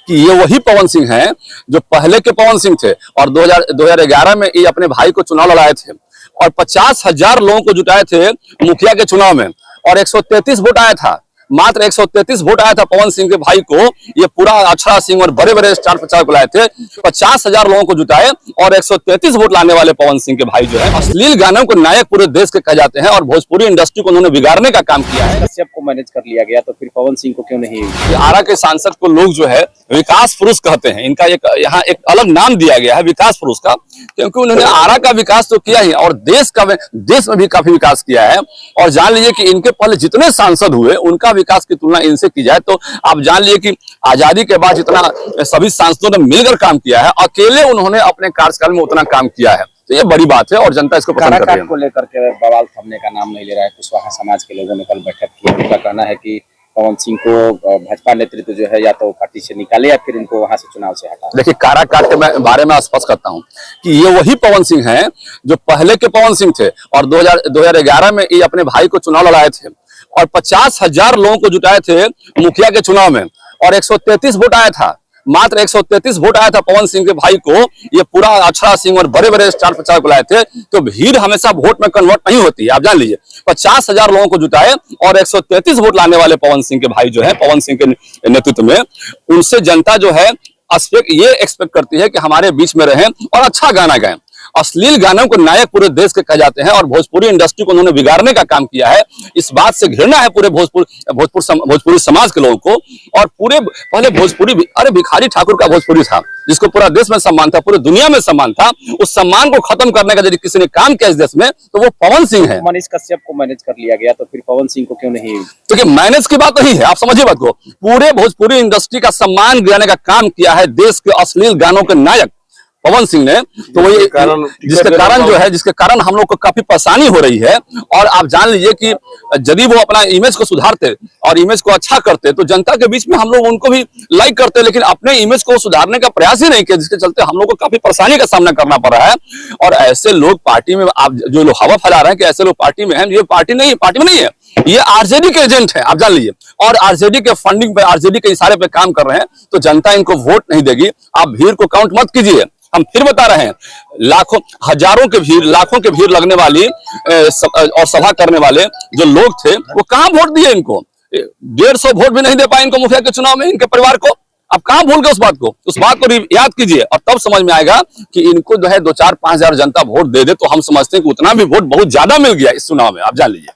कि ये वही पवन सिंह हैं जो पहले के पवन सिंह थे और 2011 में ये अपने भाई को चुनाव लड़ाए थे और 50,000 लोगों को जुटाए थे मुखिया के चुनाव में और 133 वोट आया था, मात्र 133 वोट आया था पवन सिंह के भाई को। ये पूरा अक्षरा सिंह और बड़े बड़े स्टार प्रचारक को लाए थे, 50,000 लोगों को जुटाए और 133 वोट लाने वाले पवन सिंह के भाई जो है अश्लील गानों को नायक पूरे देश के कहे जाते हैं और भोजपुरी इंडस्ट्री को उन्होंने बिगाड़ने का काम किया है। कश्यप को मैनेज कर लिया गया तो फिर पवन सिंह को क्यों नहीं? आरा के सांसद को लोग जो है विकास पुरुष कहते हैं, इनका एक यहाँ एक अलग नाम दिया गया है विकास पुरुष का, क्योंकि उन्होंने आरा का विकास तो किया ही और देश में भी काफी विकास किया है। और जान लीजिए कि इनके पहले जितने सांसद हुए उनका विकास की तुलना इनसे की जाए तो आप जान लीजिए कि आजादी के बाद जितना सभी सांसदों ने मिलकर काम किया है, अकेले उन्होंने अपने कार्यकाल में उतना काम किया है, तो ये बड़ी बात है और जनता इसको पसंद कर रही है। को लेकर के बवाल थमने का नाम नहीं ले रहा है। कुशवाहा समाज के लोगों ने कल बैठक की, उनका कहना है कि पवन सिंह को भाजपा नेतृत्व जो है या तो पार्टी से निकाले या फिर इनको वहां से चुनाव से हटा। देखिए, काराकाट के बारे में स्पष्ट करता हूं कि ये वही पवन सिंह हैं जो पहले के पवन सिंह थे और 2011 में ये अपने भाई को चुनाव लड़ाए थे और 50,000 लोगों को जुटाए थे मुखिया के चुनाव में और 133 वोट आया था, मात्र 133 वोट आया था पवन सिंह के भाई को। ये पूरा अक्षरा सिंह और बड़े बड़े स्टार प्रचारक को लाए थे, तो भीड़ हमेशा वोट में कन्वर्ट नहीं होती है, आप जान लीजिए। 50,000 लोगों को जुटाए और 133 वोट लाने वाले पवन सिंह के भाई जो है पवन सिंह के नेतृत्व में, उनसे जनता जो है ये एक्सपेक्ट करती है कि हमारे बीच में रहें और अच्छा गाना गाएं। अश्लील गानों को नायक पूरे देश के कहे जाते हैं और भोजपुरी इंडस्ट्री को उन्होंने बिगाड़ने का काम किया है। इस बात से घृणा है पूरे भोजपुरी समाज के लोगों को। और पूरे पहले अरे भिखारी ठाकुर का भोजपुरी था जिसको पूरा देश में सम्मान था, पूरी दुनिया में सम्मान था। उस सम्मान को खत्म करने का यदि किसी ने काम किया इस देश में तो वो पवन सिंह है। मनीष कश्यप को मैनेज कर लिया गया तो फिर पवन सिंह को क्यों नहीं? क्योंकि मैनेज की बात नहीं है, आप समझिए बात को। पूरे भोजपुरी इंडस्ट्री का सम्मान गिराने का काम किया है देश के अश्लील गानों के नायक पवन सिंह ने, तो वो जिसके कारण हम लोग को काफी परेशानी हो रही है। और आप जान लीजिए कि यदि वो अपना इमेज को सुधारते और इमेज को अच्छा करते तो जनता के बीच में हम लोग उनको भी लाइक करते, लेकिन अपने इमेज को सुधारने का प्रयास ही नहीं किया, जिसके चलते हम लोग को काफी परेशानी का सामना करना पड़ रहा है। और ऐसे लोग पार्टी में, आप जो लोग हवा फैला रहे हैं कि ऐसे लोग पार्टी में हैं, ये पार्टी में नहीं है, ये आरजेडी के एजेंट है, आप जान लीजिए। और आरजेडी के फंडिंग पे, आरजेडी के इशारे पे काम कर रहे हैं, तो जनता इनको वोट नहीं देगी। आप भीड़ को काउंट मत कीजिए, हम फिर बता रहे हैं, लाखों लाखों के भीड़ लगने वाली और सभा करने वाले जो लोग थे वो कहां वोट दिए इनको? 150 वोट भी नहीं दे पाए इनको मुखिया के चुनाव में, इनके परिवार को। अब कहां भूल गए उस बात को याद कीजिए और तब समझ में आएगा कि इनको जो है 2-4-5 हजार जनता वोट दे दे तो हम समझते हैं कि उतना भी वोट बहुत ज्यादा मिल गया इस चुनाव में, आप जान लीजिए।